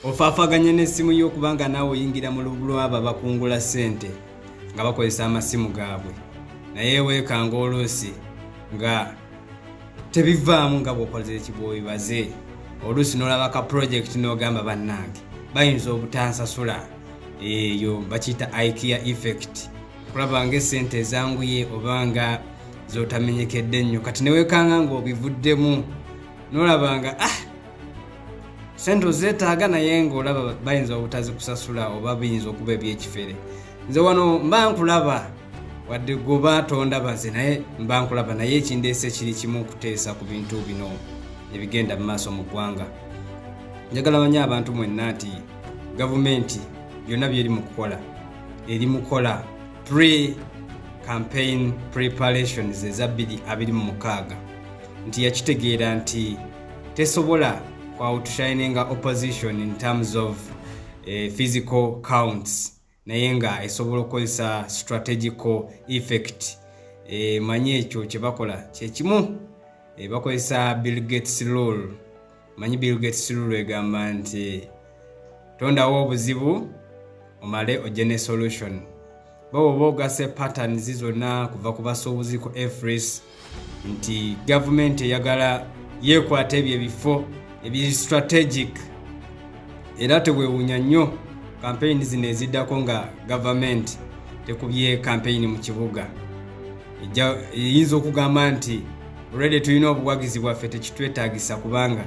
Ofaafaganya n'essimu yo kubanga naawe oyingira mu lwabo abakungula ssente nga bakozesa amasimu gaabwe, naye weekanga oluusi nga tebivaamu nga bw'okoze ekibwobibaze. Oluusi n'olaba ka project n'ogamba bannange bayinza obutansasula. Eyo bakiyita IKEA effect, kulaba ng'essente ezanguye oba nga z'otamenyekedde nnyo, kati ne weekanga ng'obivuddemu n'olaba nga sente ozeetaaga naye ng'olaba bayinza obutazikusasula oba biyinza okuba eby'ekifere. Nze wano mba nkulaba wadde goba tondaba nze naye mba nkulaba, naye ekindeese kiri kimu okuteesa ku bintu bino ebigenda mu maaso mu ggwanga. Njagala banye abantu mwenna nti gavumenti byonna byeri mu kukola, eri mu kukola pre-campaign preparations eza 2026 nti yakitegeera nti tesobola outshining opposition in terms of physical counts, naye nga esobola okukozesa strategical effect. Manyi ekyo kye bakola kyekimu, bakozesa Bill Gates rule. Manyi Bill Gates rule egamba nti tondawo obuzibu omale ojene solution. Baba ogase patterns zonna kuva ku basuubuzi ku Efris nti government eyagala yeekwata ebyo ebifo ebi strategic, era teweewuunya nnyo campaign zino eziddako nga government tekubye campaign mu kibuga. Eyinza okugamba nti already tulina obuwagizi bwaffe tekitwetaagisa kubanga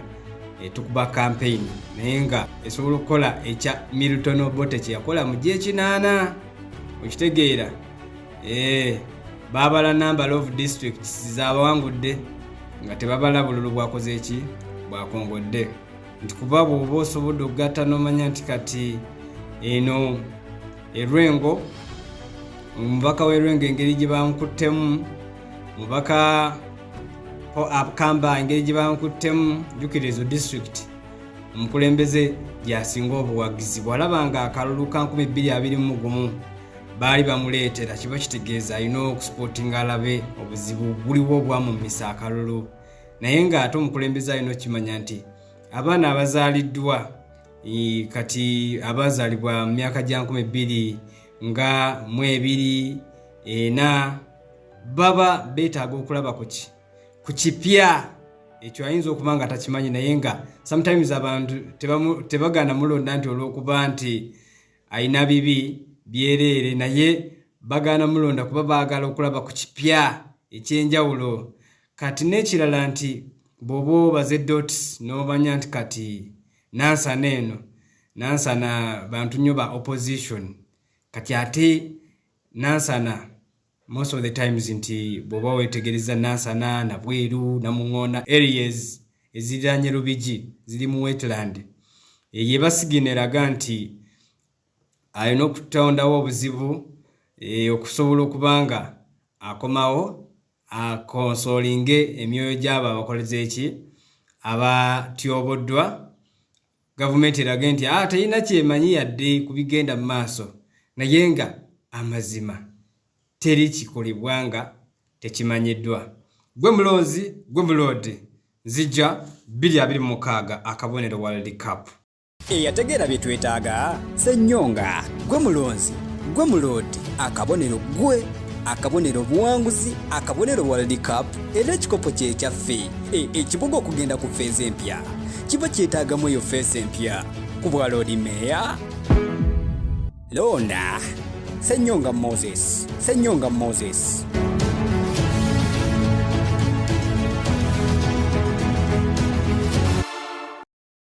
tukuba campaign, naye nga esobola okukola ekya Milton Obote kye yakola mu G8. Okitegeera baabala number of districts z'abawangudde nga tebabala bululu bwakoze eki bwakongodde, nti kuba bw'oba osobodde okugatta n'omanya nti kati eno erwengo omubaka w'erwengo engeri gye bamukuttemu, mubaka Kamba engeri gye bamukuttemu, jjukira ezo district omukulembeze gyasinga obuwagizi bw'alaba nga akalulu ka 2021 baali bamuleetera, kiba kitegeeza alina okusipotinga alabe obuzibu buliwo obwamumisa akalulu. Naye ng'ate omukulembeze alina okimanya nti abaana abazaaliddwa kati abazaalibwa mu myaka gya 2024 baba beetaaga okulaba ku kipya ekyo ayinza okuba nga takimanyi, naye nga sometimes abantu tebagaana mulonda nti olw'okuba nti ayina bibi byereere, naye bagaana mulonda kuba baagala okulaba ku kipya ekyenjawulo. Kati n'ekirala nti bw'oba obaze dots n'omanya nti kati nansana eno nansana bantu nnyo ba opposition, kati ate nansana most of the times nti bw'oba weetegereza nansana na Bweru na Muŋŋoona areas eziranye Lubigi ziri mu wetland, ye basigina eraga nti alina okutondawo obuzibu okusobola okubanga akomawo akonsoolinge emyoyo gy'abo abakoleze eki abatyoboddwa. Gavumenti erage nti teyina kyemanyi yadde ku bigenda mu maaso, naye nga amazima teri kikolebwa nga tekimanyiddwa. Gwe mulonzi, gwe mulode, nzija 2026 akabonero World Cup. Eyategeera bye twetaaga Ssennyonga, gwe mulonzi, gwe mulode, akabonero gwe, akabonero buwanguzi, akabonero World Cup, era ekikopo kye kyaffe. Ekibuga okugenda ku feesi empya kiba kyetaagamu eyo feesi empya ku bwa Lord Mayor Londa Ssennyonga Moses.